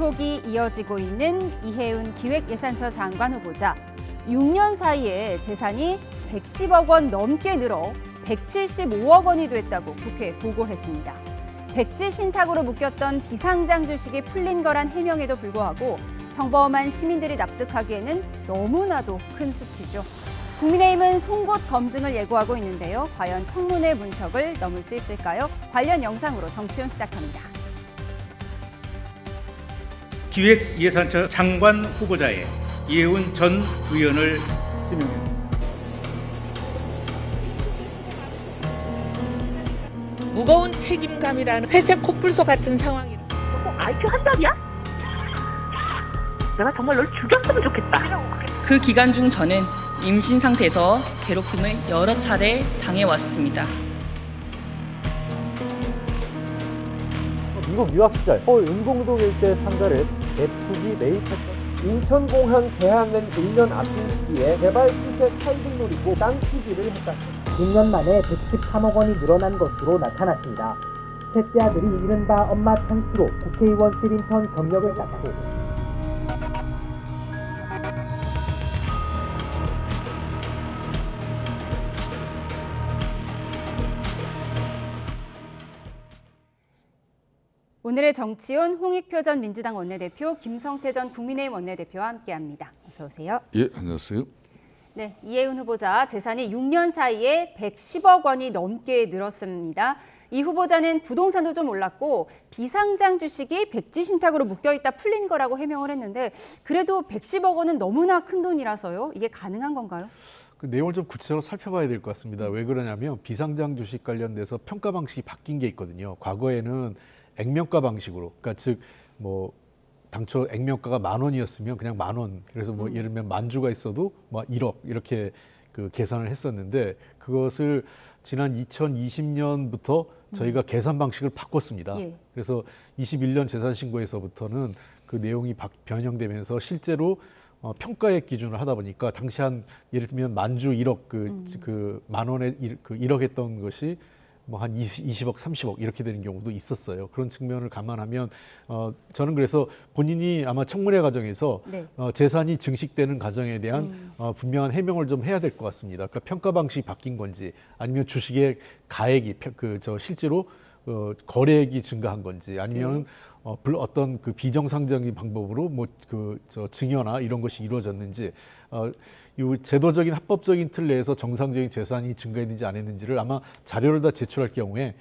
의혹이 이어지고 있는 이해운 기획예산처 장관 후보자. 6년 사이에 재산이 110억 원 넘게 늘어 175억 원이 됐다고 국회에 보고했습니다. 백지 신탁으로 묶였던 비상장 주식이 풀린 거란 해명에도 불구하고 평범한 시민들이 납득하기에는 너무나도 큰 수치죠. 국민의힘은 송곳 검증을 예고하고 있는데요. 과연 청문회 문턱을 넘을 수 있을까요? 관련 영상으로 정치훈 시작합니다. 기획예산처 장관 후보자에 이해운 전 의원을 지명했습니다. 무거운 책임감이라는 회색 코뿔소 같은 상황이. IQ 한 달이야? 내가 정말 널 죽였으면 좋겠다. 그 기간 중 저는 임신 상태에서 괴롭힘을 여러 차례 당해왔습니다. 미국 유학 시절 서울 은공동 일대 상가를 F기 매입했던 인천공항 개항은 1년 앞둔 시기에 개발 실패 타이밍 노리고 땅 투기를 했다. 6년 만에 113억 원이 늘어난 것으로 나타났습니다. 셋째 아들이 이른바 엄마 찬스로 국회의원실 인턴 경력을 쌓고 오늘의 정치온 홍익표 전 민주당 원내대표, 김성태 전 국민의힘 원내대표와 함께합니다. 어서 오세요. 예, 안녕하세요. 네, 이해운 후보자 재산이 6년 사이에 110억 원이 넘게 늘었습니다. 이 후보자는 부동산도 좀 올랐고 비상장 주식이 백지 신탁으로 묶여있다 풀린 거라고 해명을 했는데 그래도 110억 원은 너무나 큰 돈이라서요. 이게 가능한 건가요? 그 내용을 좀 구체적으로 살펴봐야 될 것 같습니다. 왜 그러냐면 비상장 주식 관련돼서 평가 방식이 바뀐 게 있거든요. 과거에는 액면가 방식으로, 그러니까 즉 뭐 당초 액면가가 10,000원이었으면 그냥 10,000원. 그래서 뭐 예를 들면 만주가 있어도 뭐 1억 이렇게 그 계산을 했었는데 그것을 지난 2020년부터 저희가 계산 방식을 바꿨습니다. 예. 그래서 21년 재산신고에서부터는 그 내용이 변형되면서 실제로 평가액 기준을 하다 보니까 당시 한 예를 들면 만주 1억 그 10,000원에 그 1억 했던 것이 뭐 한 20억, 30억 이렇게 되는 경우도 있었어요. 그런 측면을 감안하면 저는 그래서 본인이 아마 청문회 과정에서 네. 재산이 증식되는 과정에 대한 분명한 해명을 좀 해야 될 것 같습니다. 그러니까 평가 방식이 바뀐 건지 아니면 주식의 가액이 실제로 거래액이 증가한 건지 아니면 어떤 그 비정상적인 방법으로 뭐 증여나 이런 것이 이루어졌는지 이 제도적인 합법적인 틀 내에서 정상적인 재산이 증가했는지 안 했는지를 아마 자료를 다 제출할 경우에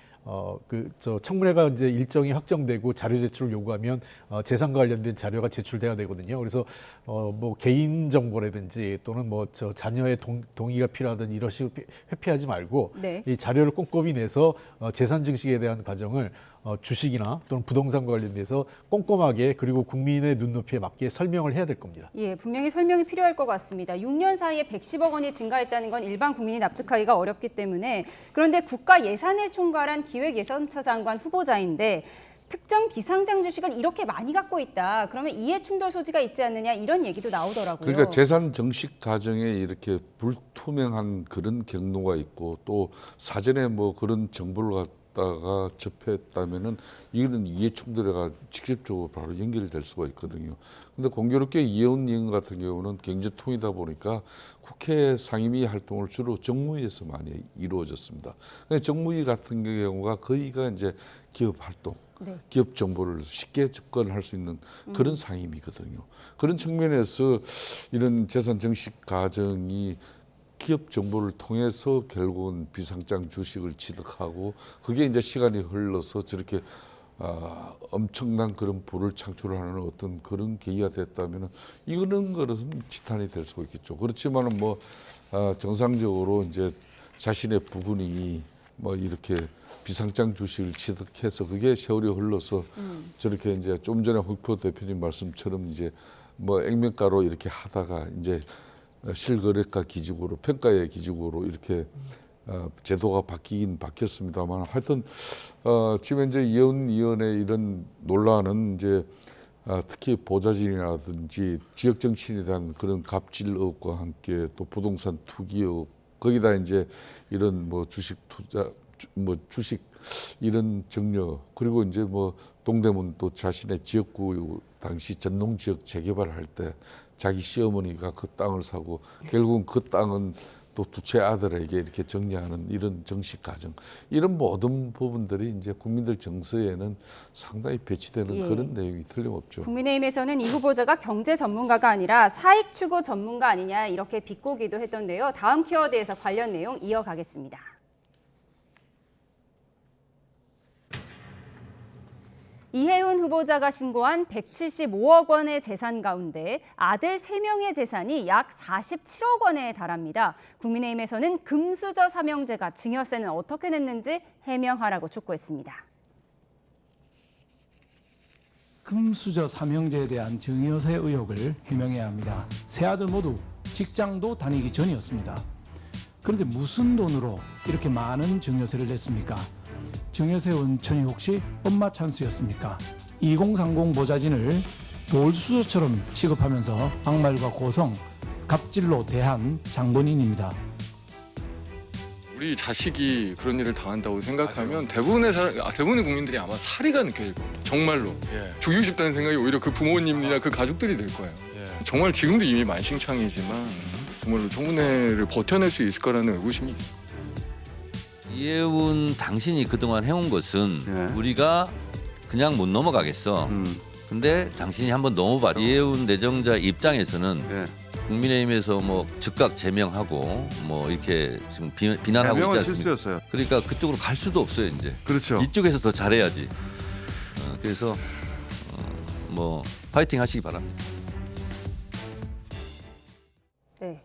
청문회가 이제 일정이 확정되고 자료 제출을 요구하면 재산과 관련된 자료가 제출돼야 되거든요. 그래서 뭐 개인 정보라든지 또는 뭐 자녀의 동의가 필요하든지 이런 식으로 회피하지 말고 네. 이 자료를 꼼꼼히 내서 재산 증식에 대한 과정을 주식이나 또는 부동산과 관련돼서 꼼꼼하게 그리고 국민의 눈높이에 맞게 설명을 해야 될 겁니다. 예, 분명히 설명이 필요할 것 같습니다. 6년 사이에 110억 원이 증가했다는 건 일반 국민이 납득하기가 어렵기 때문에 그런데 국가 예산을 총괄한 기획예산처 장관 후보자인데 특정 비상장 주식을 이렇게 많이 갖고 있다. 그러면 이해 충돌 소지가 있지 않느냐 이런 얘기도 나오더라고요. 그러니까 재산 증식 과정에 이렇게 불투명한 그런 경로가 있고 또 사전에 뭐 그런 정보를 갖다가 접했다면은 이거는 이해 충돌에가 직접적으로 바로 연결될 수가 있거든요. 근데 공교롭게 이해운 의원 같은 경우는 경제통이다 보니까 국회 상임위 활동을 주로 정무위에서 많이 이루어졌습니다. 근데 정무위 같은 경우가 거의가 이제 기업 활동, 네. 기업 정보를 쉽게 접근할 수 있는 그런 상임이거든요. 그런 측면에서 이런 재산 증식 과정이 기업 정보를 통해서 결국은 비상장 주식을 취득하고 그게 이제 시간이 흘러서 저렇게 엄청난 그런 부를 창출하는 어떤 그런 계기가 됐다면은 이거는 것은 지탄이 될 수가 있겠죠. 그렇지만은 뭐 정상적으로 이제 자신의 부분이 뭐 이렇게 비상장 주식을 취득해서 그게 세월이 흘러서 저렇게 이제 좀 전에 홍익표 대표님 말씀처럼 이제 뭐 액면가로 이렇게 하다가 이제 실거래가 기준으로 평가의 기준으로 이렇게 제도가 바뀌긴 바뀌었습니다만 하여튼 지금 이제 이해운 의원의 이런 논란은 이제 특히 보좌진이라든지 지역 정치인에 대한 그런 갑질 의혹과 함께 또 부동산 투기 의혹 거기다 이제 이런 뭐 주식 투자 뭐 주식 이런 증여 그리고 이제 뭐 동대문 또 자신의 지역구 당시 전농 지역 재개발할 때 자기 시어머니가 그 땅을 사고 결국은 그 땅은 또 두 채 아들에게 이렇게 정리하는 이런 정식 과정, 이런 모든 부분들이 이제 국민들 정서에는 상당히 배치되는 예. 그런 내용이 틀림없죠. 국민의힘에서는 이 후보자가 경제 전문가가 아니라 사익 추구 전문가 아니냐 이렇게 비꼬기도 했던데요. 다음 키워드에서 관련 내용 이어가겠습니다. 이해운 후보자가 신고한 175억 원의 재산 가운데 아들 3명의 재산이 약 47억 원에 달합니다. 국민의힘에서는 금수저 삼형제가 증여세는 어떻게 냈는지 해명하라고 촉구했습니다. 금수저 삼형제에 대한 증여세 의혹을 해명해야 합니다. 세 아들 모두 직장도 다니기 전이었습니다. 그런데 무슨 돈으로 이렇게 많은 증여세를 냈습니까? 증여세 원천이 혹시 엄마 찬스였습니까? 2030 보좌진을 돌수저처럼 취급하면서 막말과 고성, 갑질로 대한 장본인입니다. 우리 자식이 그런 일을 당한다고 생각하면 대부분의 국민들이 아마 사리가 느껴질 겁니다. 정말로. 죽이고 싶다는 생각이 오히려 그 부모님이나 그 가족들이 들 거예요. 정말 지금도 이미 만신창이지만 정말로 청문회를 버텨낼 수 있을 거라는 의구심이 있어요. 이해운 당신이 그동안 해온 것은 우리가 그냥 못 넘어가겠어. 근데 당신이 한번 넘어봐. 이해운 내정자 입장에서는 국민의힘에서 뭐 즉각 제명하고 뭐 이렇게 지금 비난하고 있지 않습니까? 실수였어요. 그러니까 그쪽으로 갈 수도 없어요 이제. 그렇죠. 이쪽에서 더 잘해야지. 그래서 뭐 파이팅 하시기 바랍니다. 네.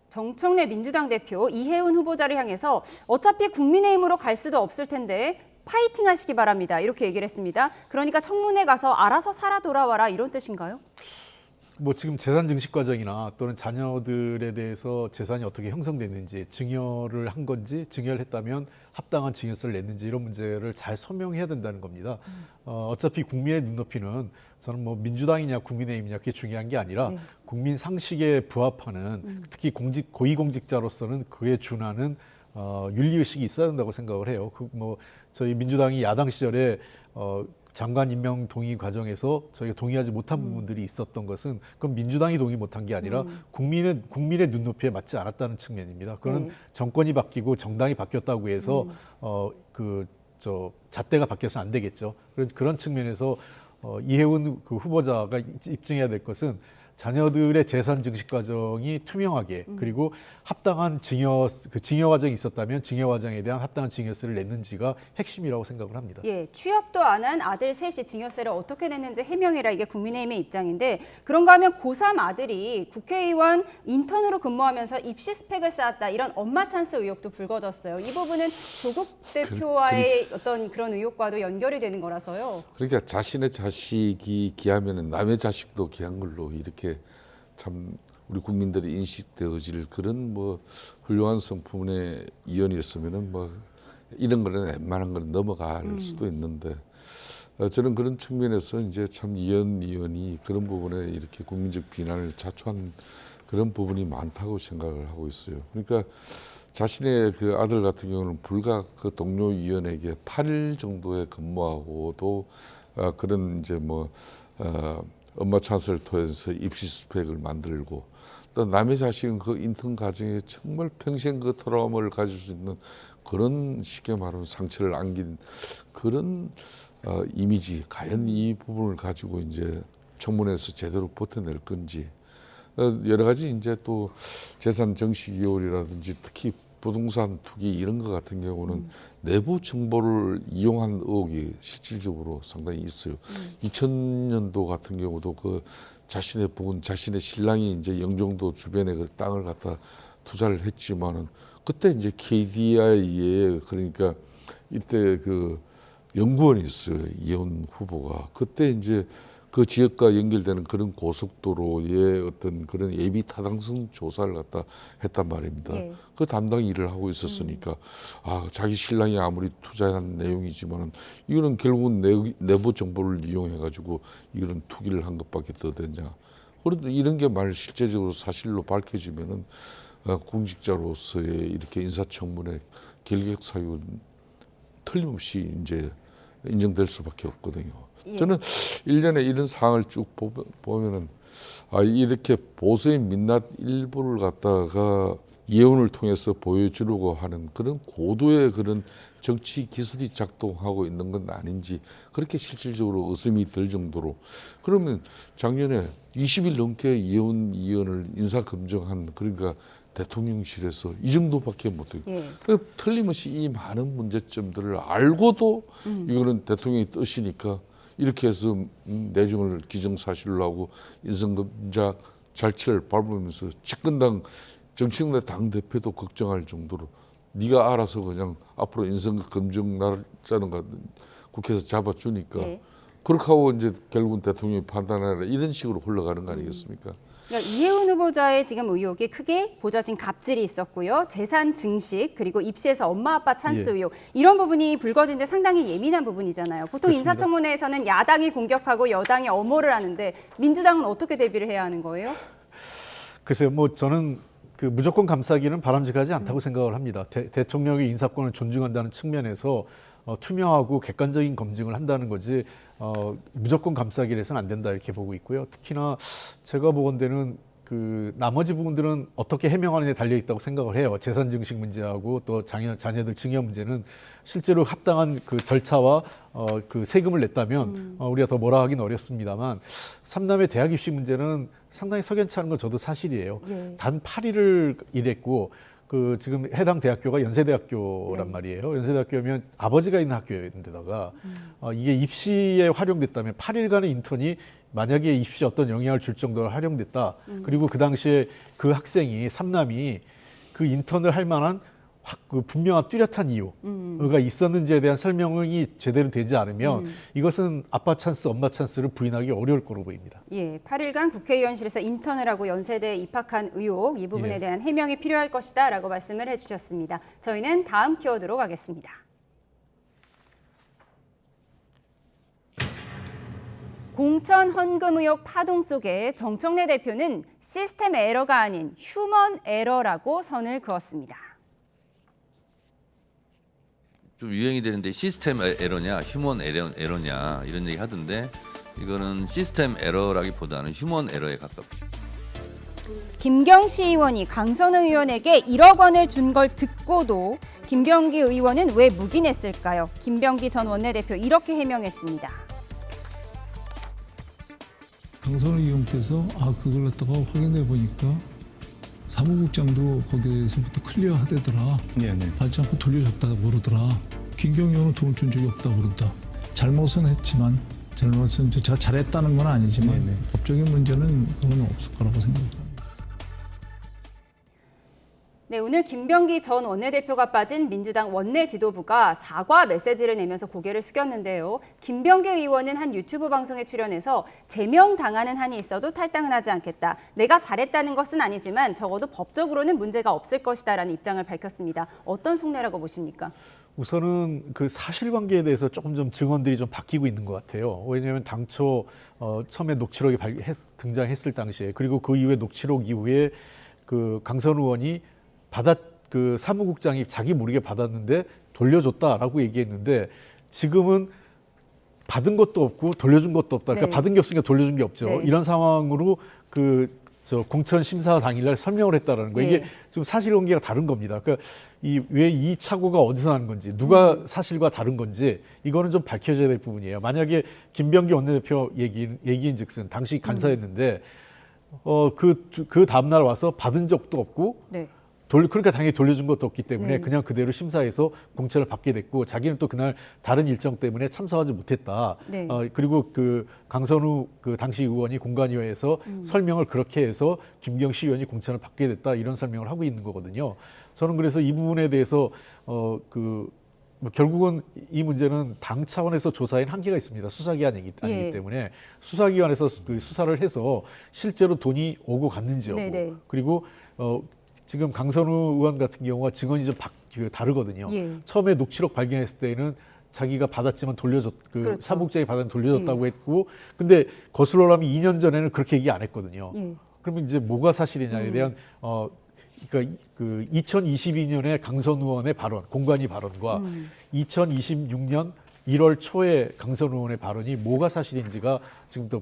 정청래 민주당 대표 이해운 후보자를 향해서 어차피 국민의힘으로 갈 수도 없을 텐데 파이팅 하시기 바랍니다. 이렇게 얘기를 했습니다. 그러니까 청문회 가서 알아서 살아 돌아와라 이런 뜻인가요? 뭐 지금 재산 증식 과정이나 또는 자녀들에 대해서 재산이 어떻게 형성됐는지, 증여를 한 건지, 증여를 했다면 합당한 증여세를 냈는지 이런 문제를 잘 설명해야 된다는 겁니다. 어차피 국민의 눈높이는 저는 뭐 민주당이냐 국민의힘이냐 그게 중요한 게 아니라 국민 상식에 부합하는 특히 고위공직자로서는 그에 준하는 윤리의식이 있어야 된다고 생각을 해요. 뭐 저희 민주당이 야당 시절에 장관 임명 동의 과정에서 저희가 동의하지 못한 부분들이 있었던 것은 그건 민주당이 동의 못한 게 아니라 국민의 눈높이에 맞지 않았다는 측면입니다. 그건 정권이 바뀌고 정당이 바뀌었다고 해서 잣대가 바뀌어서 안 되겠죠. 그런 측면에서 이해운 그 후보자가 입증해야 될 것은 자녀들의 재산 증식 과정이 투명하게 그리고 합당한 증여 과정이 있었다면 증여 과정에 대한 합당한 증여세를 냈는지가 핵심이라고 생각을 합니다. 예, 취업도 안 한 아들 셋이 증여세를 어떻게 냈는지 해명해라 이게 국민의힘의 입장인데 그런가 하면 고3 아들이 국회의원 인턴으로 근무하면서 입시 스펙을 쌓았다 이런 엄마 찬스 의혹도 불거졌어요. 이 부분은 조국 대표와의 어떤 그런 의혹과도 연결이 되는 거라서요. 그러니까 자신의 자식이 귀하면 남의 자식도 귀한 걸로 이렇게 참 우리 국민들이 인식되어질 그런 뭐 훌륭한 성품의 의원이었으면은 뭐 이런 거는 웬만한 건 넘어갈 수도 있는데 저는 그런 측면에서 이제 참 이현 의원이 그런 부분에 이렇게 국민적 비난을 자초한 그런 부분이 많다고 생각을 하고 있어요. 그러니까 자신의 그 아들 같은 경우는 불과 그 동료 의원에게 8일 정도에 근무하고 또 그런 이제 뭐 엄마 찬스를 통해서 입시 스펙을 만들고 또 남의 자식은 그 인턴 과정에 정말 평생 그 트라우마를 가질 수 있는 그런 쉽게 말하면 상처를 안긴 그런 이미지, 과연 이 부분을 가지고 이제 청문회에서 제대로 버텨낼 건지 여러 가지 이제 또 재산 정식 이율이라든지 특히 부동산 투기 이런 것 같은 경우는 내부 정보를 이용한 의혹이 실질적으로 상당히 있어요. 2000년도 같은 경우도 그 자신의 부인, 자신의 신랑이 이제 영종도 주변에 그 땅을 갖다 투자를 했지만은 그때 이제 KDI에 그러니까 이때 그 연구원이 있어요. 이현 후보가 그때 이제 그 지역과 연결되는 그런 고속도로의 어떤 그런 예비 타당성 조사를 갖다 했단 말입니다. 그 담당 일을 하고 있었으니까 자기 신랑이 아무리 투자한 내용이지만은 이거는 결국은 내부 정보를 이용해 가지고 이거는 투기를 한 것밖에 더 되냐. 그런데 이런 게 만약 실제적으로 사실로 밝혀지면은 공직자로서의 이렇게 인사청문회 결격 사유는 틀림없이 이제 인정될 수밖에 없거든요. 예. 저는 일련의 이런 상황을 쭉 보면은 이렇게 보수의 민낯 일부를 갖다가 예언을 통해서 보여주려고 하는 그런 고도의 그런 정치 기술이 작동하고 있는 건 아닌지 그렇게 실질적으로 의심이 들 정도로 그러면 작년에 20일 넘게 예언을 인사 검증한 그러니까 대통령실에서 이 정도밖에 못해요. 예. 틀림없이 이 많은 문제점들을 알고도 이거는 대통령의 뜻이니까 이렇게 해서 내정을 기정사실로 하고 인선검자 절차를 밟으면서 집권당 정치인의 당대표도 걱정할 정도로 네가 알아서 그냥 앞으로 인선검증 날짜는 국회에서 잡아주니까 네. 그렇게 하고 이제 결국은 대통령이 판단하라 이런 식으로 흘러가는 거 아니겠습니까? 그러니까 이해운 후보자의 지금 의혹이 크게 보져진 갑질이 있었고요. 재산 증식 그리고 입시에서 엄마 아빠 찬스 예. 의혹 이런 부분이 불거지는데 상당히 예민한 부분이잖아요. 보통 그렇습니다. 인사청문회에서는 야당이 공격하고 여당이 엄호를 하는데 민주당은 어떻게 대비를 해야 하는 거예요? 글쎄요, 뭐 저는 그 무조건 감싸기는 바람직하지 않다고 생각을 합니다. 대통령의 인사권을 존중한다는 측면에서 투명하고 객관적인 검증을 한다는 거지 무조건 감싸기를 해서는 안 된다 이렇게 보고 있고요. 특히나 제가 보건대는 그 나머지 부분들은 어떻게 해명하느냐에 달려 있다고 생각을 해요. 재산 증식 문제하고 또 자녀들 증여 문제는 실제로 합당한 그 절차와 그 세금을 냈다면 우리가 더 뭐라 하긴 어렵습니다만 3남의 대학 입시 문제는 상당히 석연치 않은 건 저도 사실이에요. 예. 단 8일을 일했고 그 지금 해당 대학교가 연세대학교란 네. 말이에요. 연세대학교면 아버지가 있는 학교인데다가 이게 입시에 활용됐다면 8일간의 인턴이 만약에 입시에 어떤 영향을 줄 정도로 활용됐다. 그리고 그 당시에 그 학생이 삼남이 그 인턴을 할 만한 그 분명한 뚜렷한 이유가 있었는지에 대한 설명이 제대로 되지 않으면 이것은 아빠 찬스, 엄마 찬스를 부인하기 어려울 거로 보입니다. 예, 8일간 국회의원실에서 인턴을 하고 연세대에 입학한 의혹 이 부분에 예. 대한 해명이 필요할 것이다 라고 말씀을 해주셨습니다. 저희는 다음 키워드로 가겠습니다. 공천 헌금 의혹 파동 속에 정청래 대표는 시스템 에러가 아닌 휴먼 에러라고 선을 그었습니다. 좀 유행이 되는데 시스템 에러냐 휴먼 에러냐 이런 얘기 하던데 이거는 시스템 에러라기보다는 휴먼 에러에 가깝죠. 김경시 의원이 강선우 의원에게 1억 원을 준 걸 듣고도 김병기 의원은 왜 묵인했을까요? 김병기 전 원내대표 이렇게 해명했습니다. 강선우 의원께서 그걸 갖다가 확인해 보니까 사무국장도 거기에서부터 클리어하대더라. 받지 않고 돌려줬다고 그러더라. 김경희 의원은 돈을 준 적이 없다고 그런다. 잘못은 했지만 잘못은 제가 잘했다는 건 아니지만 법적인 문제는 그건 없을 거라고 생각합니다. 네, 오늘 김병기 전 원내대표가 빠진 민주당 원내 지도부가 사과 메시지를 내면서 고개를 숙였는데요. 김병기 의원은 한 유튜브 방송에 출연해서 제명당하는 한이 있어도 탈당은 하지 않겠다. 내가 잘했다는 것은 아니지만 적어도 법적으로는 문제가 없을 것이다라는 입장을 밝혔습니다. 어떤 속내라고 보십니까? 우선은 그 사실관계에 대해서 조금 좀 증언들이 좀 바뀌고 있는 것 같아요. 왜냐하면 당초 처음에 녹취록이 등장했을 당시에 그리고 그 이후에 녹취록 이후에 그 강선우 의원이 그 사무국장이 자기 모르게 받았는데 돌려줬다라고 얘기했는데 지금은 받은 것도 없고 돌려준 것도 없다. 그러니까 네. 받은 게 없으니까 돌려준 게 없죠. 네. 이런 상황으로 공천 심사 당일날 설명을 했다라는 거. 이게 좀 사실관계가 다른 겁니다. 그러니까 왜 이 착오가 어디서 나는 건지, 누가 사실과 다른 건지 이거는 좀 밝혀져야 될 부분이에요. 만약에 김병기 원내대표 얘기인즉슨 당시 간사였는데 그 다음날 와서 받은 적도 없고. 네. 그러니까 당연히 돌려준 것도 없기 때문에 네. 그냥 그대로 심사해서 공천을 받게 됐고 자기는 또 그날 다른 일정 때문에 참석하지 못했다. 네. 그리고 그 강선우 그 당시 의원이 공관위원회에서 설명을 그렇게 해서 김경시 의원이 공천을 받게 됐다 이런 설명을 하고 있는 거거든요. 저는 그래서 이 부분에 대해서 결국은 이 문제는 당 차원에서 조사에는 한계가 있습니다. 수사기관이기 때문에 수사기관에서 그 수사를 해서 실제로 돈이 오고 갔는지 여부 네네. 그리고 지금 강선우 의원 같은 경우가 증언이 좀 다르거든요. 예. 처음에 녹취록 발견했을 때는 자기가 받았지만 그렇죠. 사무국장이 받았는데 돌려줬다고 했고 근데 거슬러라면 2년 전에는 그렇게 얘기 안 했거든요. 그러면 이제 뭐가 사실이냐에 대한 그러니까 그 2022년에 강선우 의원의 발언, 공관위 발언과 2026년 1월 초에 강선 의원의 발언이 뭐가 사실인지가 지금도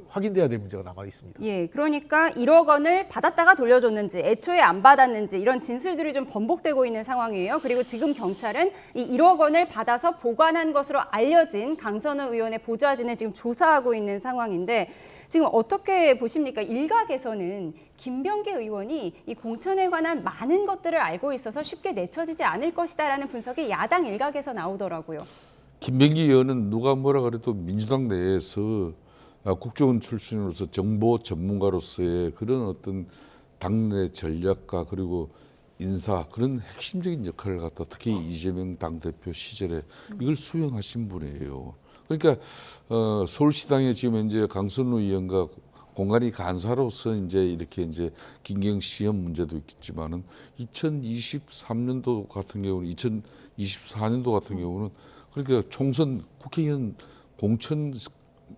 확인돼야 될 문제가 남아 있습니다. 예, 그러니까 1억 원을 받았다가 돌려줬는지 애초에 안 받았는지 이런 진술들이 좀 번복되고 있는 상황이에요. 그리고 지금 경찰은 이 1억 원을 받아서 보관한 것으로 알려진 강선우 의원의 보좌진을 지금 조사하고 있는 상황인데 지금 어떻게 보십니까? 일각에서는 김병기 의원이 이 공천에 관한 많은 것들을 알고 있어서 쉽게 내쳐지지 않을 것이다라는 분석이 야당 일각에서 나오더라고요. 김병기 의원은 누가 뭐라 그래도 민주당 내에서 국정원 출신으로서 정보 전문가로서의 그런 어떤 당내 전략가 그리고 인사 그런 핵심적인 역할을 갖다 특히 이재명 당대표 시절에 이걸 수행하신 분이에요. 그러니까 서울시당에 지금 현재 강선우 의원과 공간이 간사로서 이제 이렇게 이제 김경 시험 문제도 있겠지만은 2023년도 같은 경우는 2024년도 같은 경우는 그러니까 총선 국회의원 공천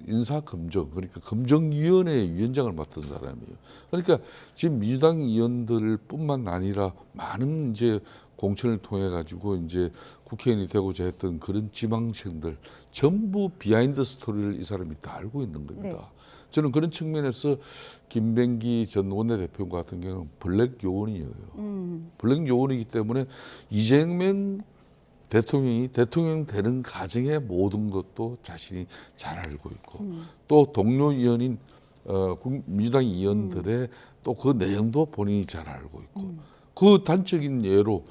인사 검증 그러니까 검증위원회 위원장을 맡은 사람이에요. 그러니까 지금 민주당 의원들뿐만 아니라 많은 이제 공천을 통해 가지고 이제 국회의원이 되고자 했던 그런 지망생들 전부 비하인드 스토리를 이 사람이 다 알고 있는 겁니다. 네. 저는 그런 측면에서 김병기 전 원내대표 같은 경우는 블랙 요원이에요. 블랙 요원이기 때문에 이재명 대통령이 대통령 되는 과정의 모든 것도 자신이 잘 알고 있고 또 동료 의원인 민주당 의원들의 또 그 내용도 본인이 잘 알고 있고 그 단적인 예로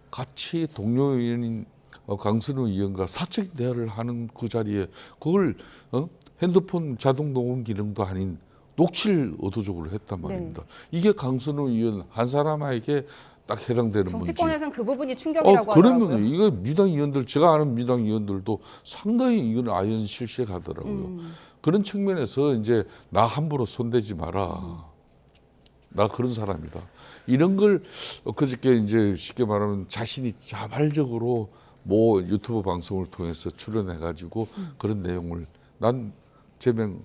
같이 동료 의원인 강선우 의원과 사적인 대화를 하는 그 자리에 그걸 핸드폰 자동 녹음 기능도 아닌 녹취를 의도적으로 했단 말입니다. 이게 강선우 의원 한 사람에게 딱 해당되는 문제. 정치권에서는 그 부분이 충격이라고 하더라고요. 그러면 이거 민주당 의원들 제가 아는 민주당 의원들도 상당히 이건 아연실색하더라고요. 그런 측면에서 이제 나 함부로 손대지 마라. 나 그런 사람이다. 이런 걸 그저께 이제 쉽게 말하면 자신이 자발적으로 뭐 유튜브 방송을 통해서 출연해가지고 그런 내용을 난 제명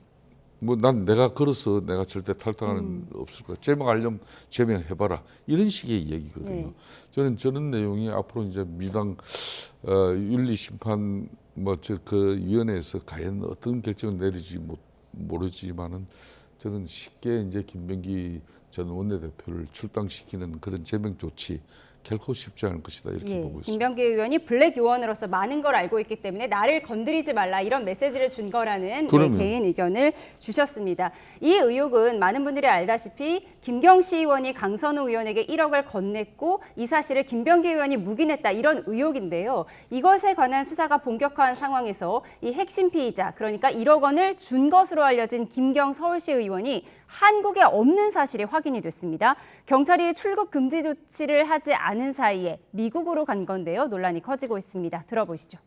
난 내가 걸어서 내가 절대 탈당하는 없을 거야. 제명하려면 제명해봐라. 이런 식의 얘기거든요. 저는 저런 내용이 앞으로 이제 민주당 윤리심판 그 위원회에서 과연 어떤 결정을 내릴지 모르지만은 저는 쉽게 이제 김병기 전 원내대표를 출당시키는 그런 제명 조치 결코 쉽지 않을 것이다 이렇게 보고 있습니다. 김병기 의원이 블랙 요원으로서 많은 걸 알고 있기 때문에 나를 건드리지 말라 이런 메시지를 준 거라는 개인 의견을 주셨습니다. 이 의혹은 많은 분들이 알다시피 김경시 의원이 강선우 의원에게 1억을 건넸고 이 사실을 김병기 의원이 묵인했다 이런 의혹인데요. 이것에 관한 수사가 본격화한 상황에서 이 핵심 피의자 그러니까 1억 원을 준 것으로 알려진 김경 서울시 의원이 한국에 없는 사실이 확인이 됐습니다. 경찰이 출국 금지 조치를 하지 않은 사이에 미국으로 간 건데요. 논란이 커지고 있습니다. 들어보시죠.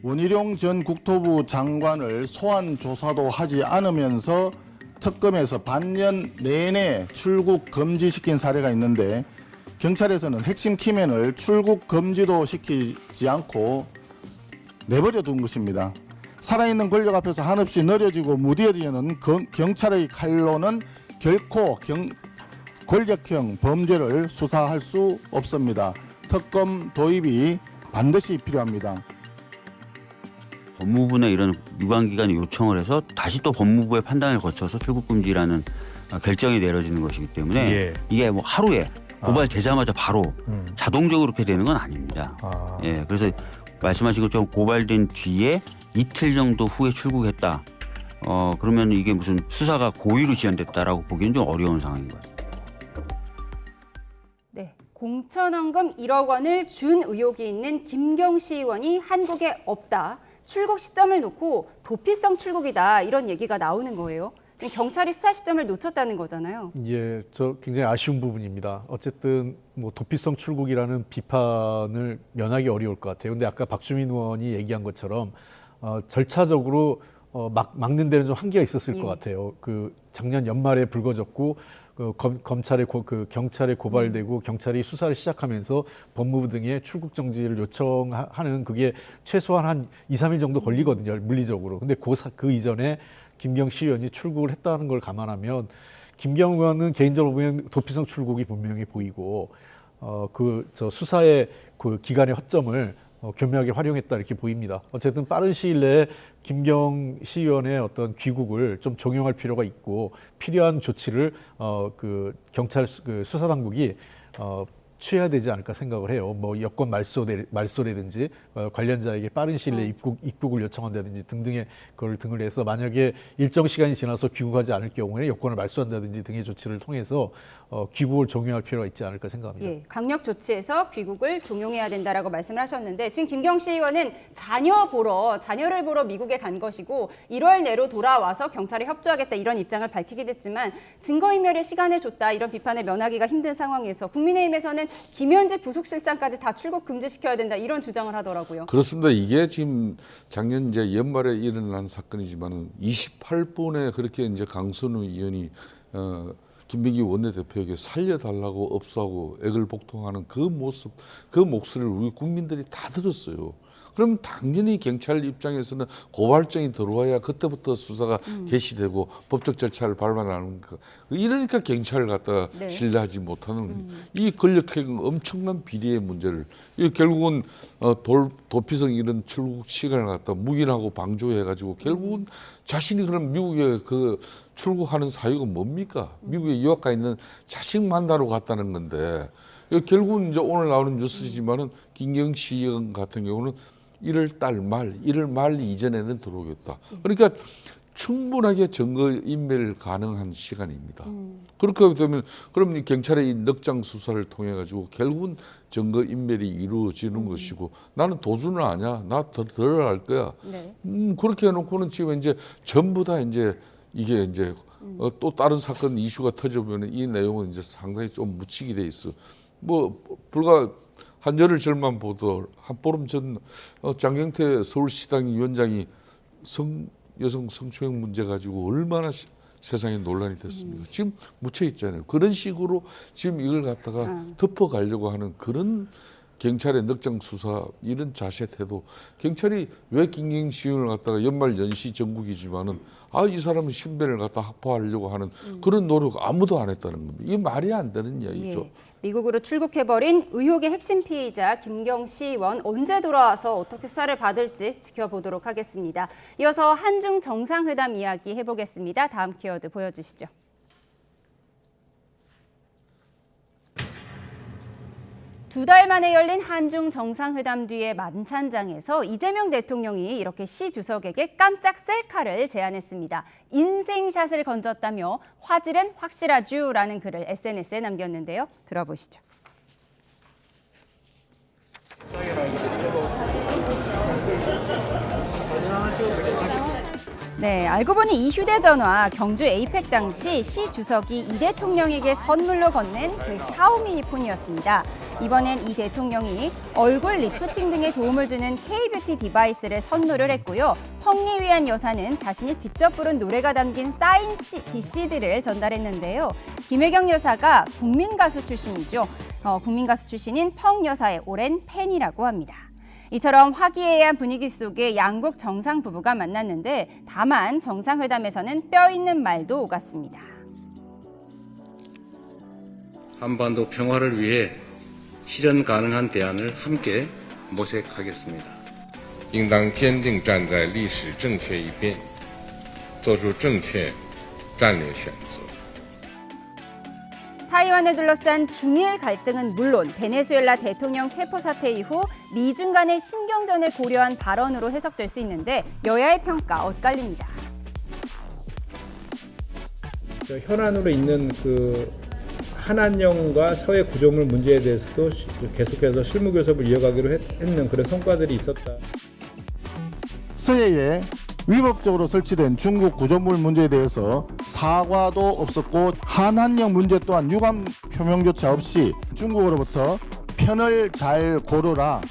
원희룡 전 국토부 장관을 소환 조사도 하지 않으면서 특검에서 반년 내내 출국 금지시킨 사례가 있는데 경찰에서는 핵심 키맨을 출국 금지도 시키지 않고 내버려 둔 것입니다. 살아있는 권력 앞에서 한없이 느려지고 무뎌지는 경찰의 칼로는 결코 권력형 범죄를 수사할 수 없습니다. 특검 도입이 반드시 필요합니다. 법무부나 이런 유관기관이 요청을 해서 다시 또 법무부의 판단을 거쳐서 출국금지라는 결정이 내려지는 것이기 때문에 이게 뭐 하루에 고발되자마자 바로 자동적으로 그렇게 되는 건 아닙니다. 그래서 말씀하신 것처럼 고발된 뒤에 이틀 정도 후에 출국했다. 그러면 이게 무슨 수사가 고의로 지연됐다라고 보기엔 좀 어려운 상황인 것 같습니다. 네, 공천원금 1억 원을 준 의혹이 있는 김경시 의원이 한국에 없다. 출국 시점을 놓고 도피성 출국이다. 이런 얘기가 나오는 거예요. 경찰이 수사 시점을 놓쳤다는 거잖아요. 예, 저 굉장히 아쉬운 부분입니다. 어쨌든 뭐 도피성 출국이라는 비판을 면하기 어려울 것 같아요. 근데 아까 박주민 의원이 얘기한 것처럼 절차적으로 막는 데는 좀 한계가 있었을 것 같아요. 그 작년 연말에 불거졌고 경찰에 고발되고 경찰이 수사를 시작하면서 법무부 등의 출국 정지를 요청하는 그게 최소한 한 2, 3일 정도 걸리거든요. 물리적으로. 근데 그 이전에 김경시 의원이 출국을 했다는 걸 감안하면 김경 의원은 개인적으로 보면 도피성 출국이 분명히 보이고 수사의 그 기간의 허점을 교묘하게 활용했다 이렇게 보입니다. 어쨌든 빠른 시일 내에 김경 시의원의 어떤 귀국을 좀 종용할 필요가 있고 필요한 조치를 그 경찰 그 수사 당국이 취해야 되지 않을까 생각을 해요. 뭐 여권 말소라든지 관련자에게 빠른 시일 내에 입국을 요청한다든지 등등의 그걸 등을 해서 만약에 일정 시간이 지나서 귀국하지 않을 경우에 여권을 말소한다든지 등의 조치를 통해서 귀국을 종용할 필요가 있지 않을까 생각합니다. 예, 강력 조치에서 귀국을 종용해야 된다라고 말씀을 하셨는데 지금 김경시 의원은 자녀를 보러 미국에 간 것이고 1월 내로 돌아와서 경찰에 협조하겠다 이런 입장을 밝히긴 했지만 증거인멸의 시간을 줬다 이런 비판을 면하기가 힘든 상황에서 국민의힘에서는 김현지 부속실장까지 다 출국 금지시켜야 된다 이런 주장을 하더라고요. 그렇습니다. 이게 지금 작년 이제 연말에 일어난 사건이지만은 28분에 그렇게 이제 강선우 의원이 김병기 원내대표에게 살려달라고 업소하고 액을 복통하는 그 모습, 그 목소리를 우리 국민들이 다 들었어요. 그럼 당연히 경찰 입장에서는 고발장이 들어와야 그때부터 수사가 개시되고 법적 절차를 밟아나가는 거. 이러니까 경찰을 갖다가 신뢰하지 못하는 이 권력행위 엄청난 비리의 문제를 결국은 도피성 이런 출국 시간을 갖다 묵인하고 방조해가지고 결국은 자신이 그럼 미국에 그 출국하는 사유가 뭡니까? 미국에 유학 가 있는 자식 만나러 갔다는 건데 결국은 이제 오늘 나오는 뉴스지만은 김경시 의원 같은 경우는 1월 말 이전에는 들어오겠다. 그러니까 충분하게 증거인멸 가능한 시간입니다. 그렇게 되면 그럼 경찰의 이 넉장 수사를 통해 가지고 결국은 증거인멸이 이루어지는 것이고 나는 도주는 아니야. 나 덜 할 거야. 네. 그렇게 해놓고는 지금 이제 전부 다 이제 이게 이제 또 다른 사건 이슈가 터져보면 이 내용은 이제 상당히 좀 묻히게 돼 있어. 뭐 불과 한 열흘 전만 보도 한 보름 전 장경태 서울시당 위원장이 여성 성추행 문제 가지고 얼마나 세상에 논란이 됐습니까? 지금 묻혀 있잖아요. 그런 식으로 지금 이걸 갖다가 덮어가려고 하는 그런 경찰의 넉장 수사 이런 자세 태도. 경찰이 왜 김경시 의원을 갖다가 연말 연시 전국이지만은 이 사람은 신변을 갖다 확보하려고 하는 그런 노력 아무도 안 했다는 겁니다. 이게 말이 안 되는 이야기죠. 예. 미국으로 출국해버린 의혹의 핵심 피의자 김경시 의원 언제 돌아와서 어떻게 수사를 받을지 지켜보도록 하겠습니다. 이어서 한중 정상회담 이야기 해보겠습니다. 다음 키워드 보여주시죠. 두 달 만에 열린 한중 정상회담 뒤에 만찬장에서 이재명 대통령이 이렇게 시 주석에게 깜짝 셀카를 제안했습니다. 인생샷을 건졌다며 화질은 확실하쥬라는 글을 SNS에 남겼는데요. 들어보시죠. 네, 알고 보니 이 휴대전화 경주 에이펙 당시 시 주석이 이 대통령에게 선물로 건넨 그 샤오미 폰이었습니다. 이번엔 이 대통령이 얼굴 리프팅 등에 도움을 주는 K-뷰티 디바이스를 선물을 했고요. 펑리 위안 여사는 자신이 직접 부른 노래가 담긴 사인 DC들을 전달했는데요. 김혜경 여사가 국민 가수 출신이죠. 국민 가수 출신인 펑 여사의 오랜 팬이라고 합니다. 이처럼 화기애애한 분위기 속에 양국 정상 부부가 만났는데 다만 정상회담에서는 뼈 있는 말도 오갔습니다. 한반도 평화를 위해 실현 가능한 대안을 함께 모색하겠습니다. 应当坚定站在历史正确一边，做出正确战略选择。 타이완을 둘러싼 중일 갈등은 물론 베네수엘라 대통령 체포 사태 이후 미중 간의 신경전을 고려한 발언으로 해석될 수 있는데 여야의 평가 엇갈립니다. 현안으로 있는 그 한안령과 사회 구조물 문제에 대해서도 계속해서 실무 교섭을 이어가기로 했는 그런 성과들이 있었다. 서해에 위법적으로 설치된 중국 구조물 문제에 대해서 사과도 없었고 한한령 문제 또한 유감 표명조차 없이 중국으로부터 편을 잘 고르라,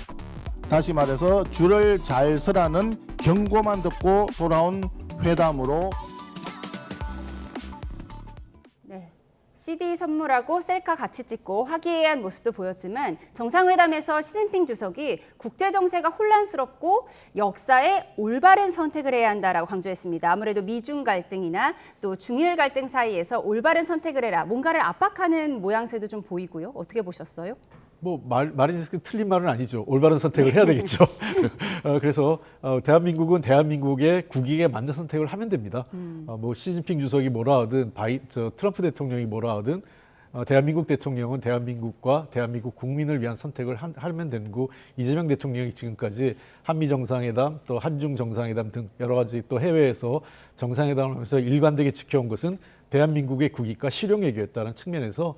다시 말해서 줄을 잘 서라는 경고만 듣고 돌아온 회담으로 CD 선물하고 셀카 같이 찍고 화기애애한 모습도 보였지만 정상회담에서 시진핑 주석이 국제 정세가 혼란스럽고 역사에 올바른 선택을 해야 한다라고 강조했습니다. 아무래도 미중 갈등이나 또 중일 갈등 사이에서 올바른 선택을 해라, 뭔가를 압박하는 모양새도 좀 보이고요. 어떻게 보셨어요? 뭐 말이 틀린 말은 아니죠. 올바른 선택을 해야 되겠죠. 그래서 대한민국은 대한민국의 국익에 맞는 선택을 하면 됩니다. 뭐 시진핑 주석이 뭐라 하든 트럼프 대통령이 뭐라 하든 대한민국 대통령은 대한민국과 대한민국 국민을 위한 선택을 하면 되는 거고, 이재명 대통령이 지금까지 한미 정상회담 또 한중 정상회담 등 여러 가지 또 해외에서 정상회담을 하면서 일관되게 지켜온 것은 대한민국의 국익과 실용외교였다는 측면에서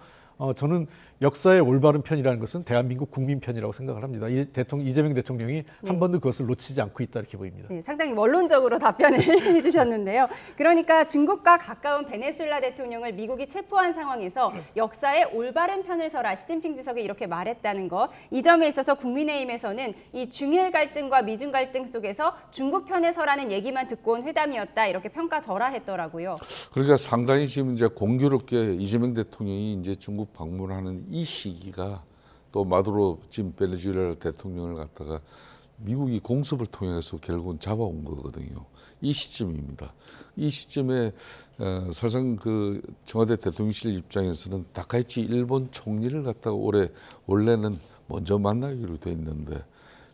저는 역사의 올바른 편이라는 것은 대한민국 국민 편이라고 생각을 합니다. 이재명 대통령이 한 번도 그것을 놓치지 않고 있다 이렇게 보입니다. 네, 상당히 원론적으로 답변을 해주셨는데요. 그러니까 중국과 가까운 베네수엘라 대통령을 미국이 체포한 상황에서 역사의 올바른 편을 서라 시진핑 주석이 이렇게 말했다는 것, 이 점에 있어서 국민의힘에서는 이 중일 갈등과 미중 갈등 속에서 중국 편에 서라는 얘기만 듣고 온 회담이었다 이렇게 평가절하했더라고요. 그러니까 상당히 지금 이제 공교롭게 이재명 대통령이 이제 중국 방문하는 이 시기가 또 마두로 지금 베네수엘라 대통령을 갖다가 미국이 공습을 통해서 결국은 잡아온 거거든요. 이 시점입니다. 이 시점에 사실상 그 청와대 대통령실 입장에서는 다카이치 일본 총리를 갖다가 원래는 먼저 만나기로 돼 있는데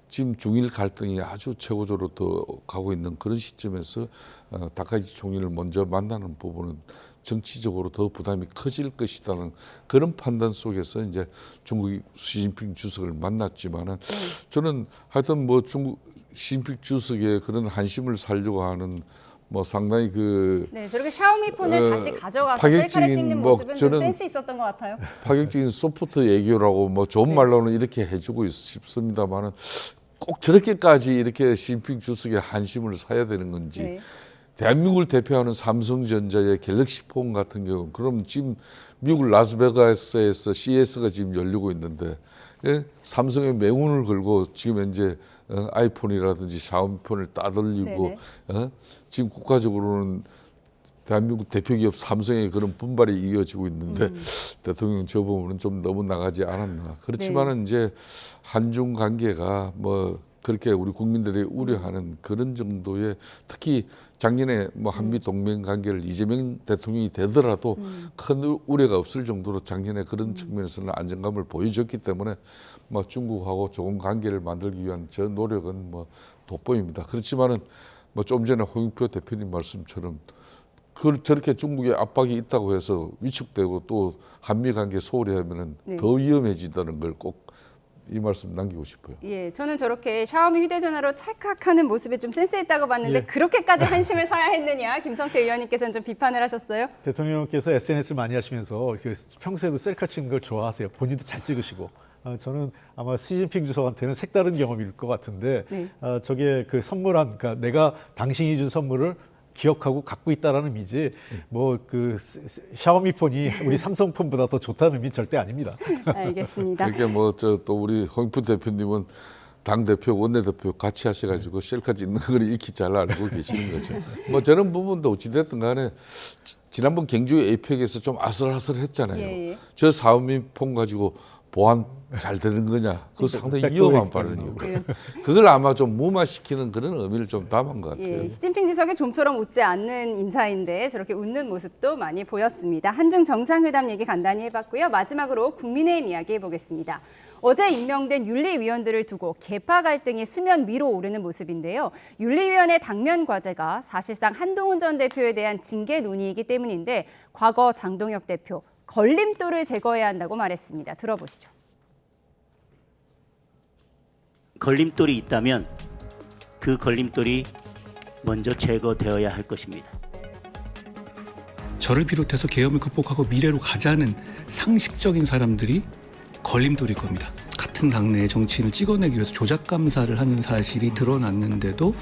지금 중일 갈등이 아주 최고조로 더 가고 있는 그런 시점에서 다카이치 총리를 먼저 만나는 부분은 정치적으로 더 부담이 커질 것이라는 그런 판단 속에서 이제 중국이 시진핑 주석을 만났지만은 저는 하여튼 뭐 중국 시진핑 주석의 그런 한심을 살려고 하는 뭐 상당히 네, 저렇게 샤오미 폰을 다시 가져가서 셀카를 찍는 모습은 좀 센스 있었던 것 같아요. 파격적인 소프트 애교라고 뭐 좋은 말로는 이렇게 해주고 싶습니다만은 꼭 저렇게까지 이렇게 시진핑 주석의 한심을 사야 되는 건지. 네. 대한민국을 대표하는 삼성전자의 갤럭시 폰 같은 경우, 그럼 지금 미국 라스베가스에서 CES가 지금 열리고 있는데, 예? 삼성의 맹운을 걸고 지금 현재 아이폰이라든지 샤오미폰을 따돌리고, 지금 국가적으로는 대한민국 대표기업 삼성의 그런 분발이 이어지고 있는데 대통령 저 부분은 좀 너무 나가지 않았나. 그렇지만은 이제 한중 관계가 뭐 그렇게 우리 국민들이 우려하는 그런 정도의, 특히 작년에 뭐 한미 동맹 관계를 이재명 대통령이 되더라도 큰 우려가 없을 정도로 작년에 그런 측면에서는 안정감을 보여줬기 때문에 뭐 중국하고 좋은 관계를 만들기 위한 저 노력은 뭐 돋보입니다. 그렇지만은 뭐 좀 전에 홍영표 대표님 말씀처럼 저렇게 중국의 압박이 있다고 해서 위축되고 또 한미 관계 소홀히 하면은 더 위험해진다는 걸 꼭 이 말씀 남기고 싶어요. 예, 저는 저렇게 샤오미 휴대전화로 찰칵하는 모습에 좀 센스 있다고 봤는데 그렇게까지 한심을 사야 했느냐, 김성태 의원님께서는 좀 비판을 하셨어요. 대통령께서 SNS 많이 하시면서 평소에도 셀카 찍는 걸 좋아하세요. 본인도 잘 찍으시고. 저는 아마 시진핑 주석한테는 색다른 경험일 것 같은데 저게 그 선물한, 그러니까 내가 당신이 준 선물을 기억하고 갖고 있다라는 의미지 뭐 그 샤오미 폰이 우리 삼성 폰보다 더 좋다는 의미 절대 아닙니다. 알겠습니다. 그러니까 뭐 또 우리 홍영표 대표님은 당 대표, 원내 대표 같이 하셔가지고 셀카 찍는 걸 익히 잘 알고 계시는 거죠. 뭐 저런 부분도 어찌됐든 간에 지난번 경주 에이펙에서 좀 아슬아슬했잖아요. 저 샤오미 폰 가지고 보안 잘 되는 거냐? 그거 상당히 위험한 발언이고요. 그걸 아마 좀 무마시키는 그런 의미를 좀 담은 것 같아요. 예, 시진핑 주석이 좀처럼 웃지 않는 인사인데 저렇게 웃는 모습도 많이 보였습니다. 한중 정상회담 얘기 간단히 해봤고요. 마지막으로 국민의힘 이야기 해보겠습니다. 어제 임명된 윤리위원들을 두고 계파 갈등이 수면 위로 오르는 모습인데요. 윤리위원회 당면 과제가 사실상 한동훈 전 대표에 대한 징계 논의이기 때문인데 과거 장동혁 대표 걸림돌을 제거해야 한다고 말했습니다. 들어보시죠. 걸림돌이 있다면 그 걸림돌이 먼저 제거되어야 할 것입니다. 저를 비롯해서 계엄을 극복하고 미래로 가자는 상식적인 사람들이 걸림돌일 겁니다. 같은 당내의 정치인을 찍어내기 위해서 조작 감사를 하는 사실이 드러났는데도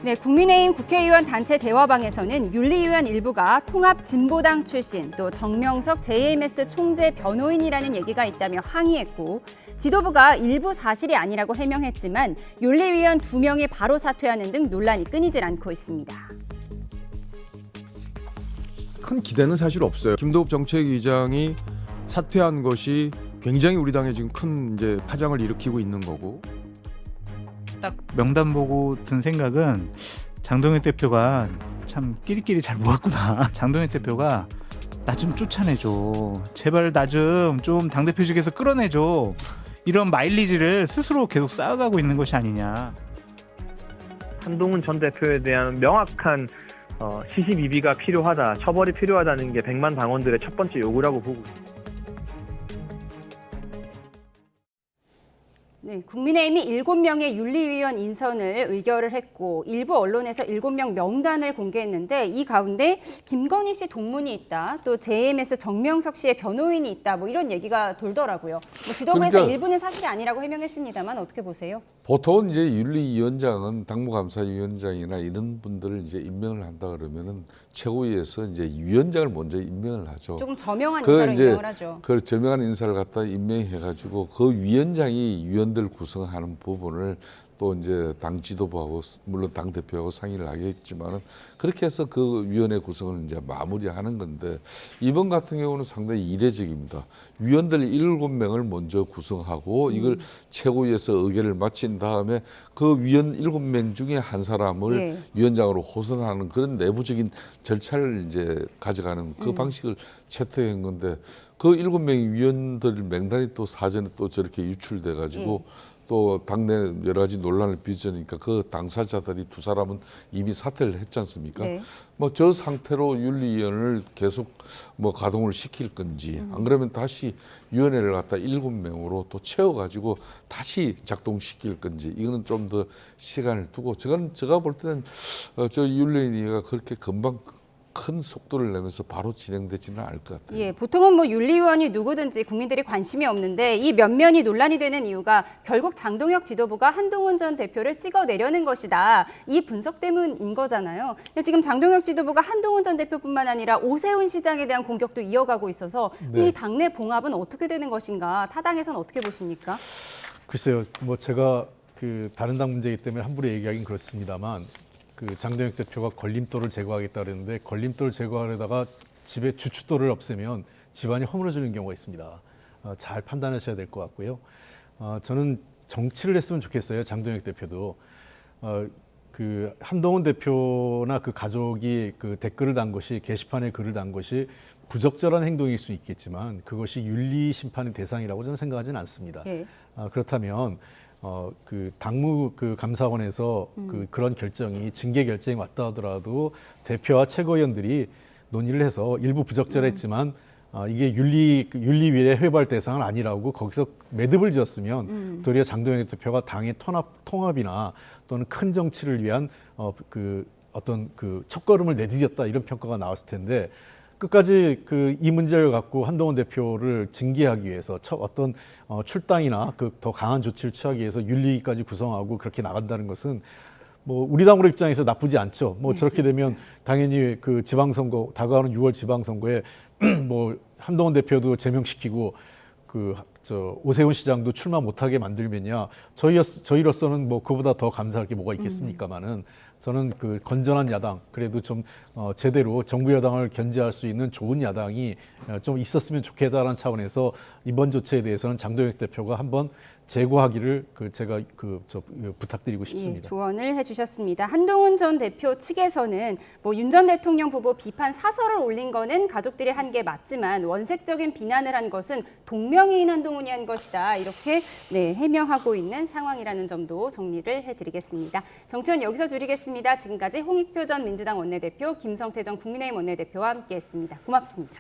네, 국민의힘 국회의원 단체 대화방에서는 윤리위원 일부가 통합 진보당 출신 또 정명석 JMS 총재 변호인이라는 얘기가 있다며 항의했고 지도부가 일부 사실이 아니라고 해명했지만 윤리위원 2명이 바로 사퇴하는 등 논란이 끊이질 않고 있습니다. 큰 기대는 사실 없어요. 김도읍 정책위장이 사퇴한 것이 굉장히 우리 당에 지금 큰 이제 파장을 일으키고 있는 거고. 딱 명단 보고 든 생각은 장동혁 대표가 참 끼리끼리 잘 모았구나. 장동혁 대표가 나 좀 쫓아내줘. 제발 나 좀 당대표직에서 끌어내줘. 이런 마일리지를 스스로 계속 쌓아가고 있는 것이 아니냐. 한동훈 전 대표에 대한 명확한 시시비비가 필요하다, 처벌이 필요하다는 게 100만 당원들의 첫 번째 요구라고 보고 있습니다. 네, 국민의힘이 7명의 윤리위원 인선을 의결을 했고 일부 언론에서 7명 명단을 공개했는데 이 가운데 김건희 씨 동문이 있다, 또 JMS 정명석 씨의 변호인이 있다, 뭐 이런 얘기가 돌더라고요. 뭐 지도부에서 그러니까 일부는 사실이 아니라고 해명했습니다만 어떻게 보세요? 보통은 이제 윤리위원장은 당무감사위원장이나 이런 분들을 이제 임명을 한다 그러면은 최고위에서 이제 위원장을 먼저 임명을 하죠. 조금 저명한 인사로 임명을 하죠. 그 저명한 인사를 갖다 임명해가지고 그 위원장이 위원들 구성하는 부분을 또 이제 당 지도부하고 물론 당 대표하고 상의를 하겠지만은 그렇게 해서 그 위원회 구성을 이제 마무리하는 건데 이번 같은 경우는 상당히 이례적입니다. 위원들 7명을 먼저 구성하고 이걸 최고위에서 의결을 마친 다음에 그 위원 7명 중에 한 사람을 위원장으로 호선하는 그런 내부적인 절차를 이제 가져가는 그 방식을 채택한 건데 그 7명의 위원들 명단이 또 사전에 또 저렇게 유출돼 가지고 또 당내 여러 가지 논란을 빚으니까 그 당사자들이 두 사람은 이미 사퇴를 했지 않습니까? 뭐 저 상태로 윤리위원을 계속 뭐 가동을 시킬 건지 안 그러면 다시 위원회를 갖다 7명으로 또 채워가지고 다시 작동시킬 건지 이거는 좀 더 시간을 두고 제가 볼 때는 저 윤리위가 그렇게 금방 큰 속도를 내면서 바로 진행되지는 않을 것 같아요. 예, 보통은 뭐 윤리위원이 누구든지 국민들이 관심이 없는데 이 면면이 논란이 되는 이유가 결국 장동혁 지도부가 한동훈 전 대표를 찍어내려는 것이다. 이 분석 때문인 거잖아요. 근데 지금 장동혁 지도부가 한동훈 전 대표뿐만 아니라 오세훈 시장에 대한 공격도 이어가고 있어서 이 당내 봉합은 어떻게 되는 것인가? 타당에서는 어떻게 보십니까? 글쎄요, 뭐 제가 그 다른 당 문제이기 때문에 함부로 얘기하긴 그렇습니다만 그 장동혁 대표가 걸림돌을 제거하겠다 그랬는데 걸림돌 제거하려다가 집에 주춧돌을 없애면 집안이 허물어지는 경우가 있습니다. 잘 판단하셔야 될 것 같고요. 저는 정치를 했으면 좋겠어요. 장동혁 대표도 그 한동훈 대표나 그 가족이 그 댓글을 단 것이 게시판에 글을 단 것이 부적절한 행동일 수 있겠지만 그것이 윤리 심판의 대상이라고 저는 생각하지는 않습니다. 그렇다면 그 당무 그 감사원에서 그런 결정이 징계 결정이 왔다 하더라도 대표와 최고위원들이 논의를 해서 일부 부적절했지만 이게 윤리위의 회발 대상은 아니라고 거기서 매듭을 지었으면 도리어 장동혁 대표가 당의 통합이나 또는 큰 정치를 위한 그 어떤 그 첫걸음을 내디뎠다 이런 평가가 나왔을 텐데 끝까지 그 이 문제를 갖고 한동훈 대표를 징계하기 위해서 어떤 출당이나 그 더 강한 조치를 취하기 위해서 윤리위까지 구성하고 그렇게 나간다는 것은 뭐 우리 당으로 입장에서 나쁘지 않죠. 뭐 저렇게 되면 당연히 그 지방선거 다가오는 6월 지방선거에 뭐 한동훈 대표도 제명시키고 그 오세훈 시장도 출마 못하게 만들면야 저희로서는 뭐 그보다 더 감사할 게 뭐가 있겠습니까만은 저는 그 건전한 야당 그래도 좀 제대로 정부 여당을 견제할 수 있는 좋은 야당이 좀 있었으면 좋겠다라는 차원에서 이번 조치에 대해서는 장동혁 대표가 한번 제고하기를 제가 부탁드리고 싶습니다. 예, 조언을 해주셨습니다. 한동훈 전 대표 측에서는 뭐 윤 전 대통령 부부 비판 사설을 올린 거는 가족들이 한 게 맞지만 원색적인 비난을 한 것은 동명이인 한동훈이 한 것이다. 이렇게 해명하고 있는 상황이라는 점도 정리를 해드리겠습니다. 정치원 여기서 줄이겠습니다. 지금까지 홍익표 전 민주당 원내대표, 김성태 전 국민의힘 원내대표와 함께했습니다. 고맙습니다.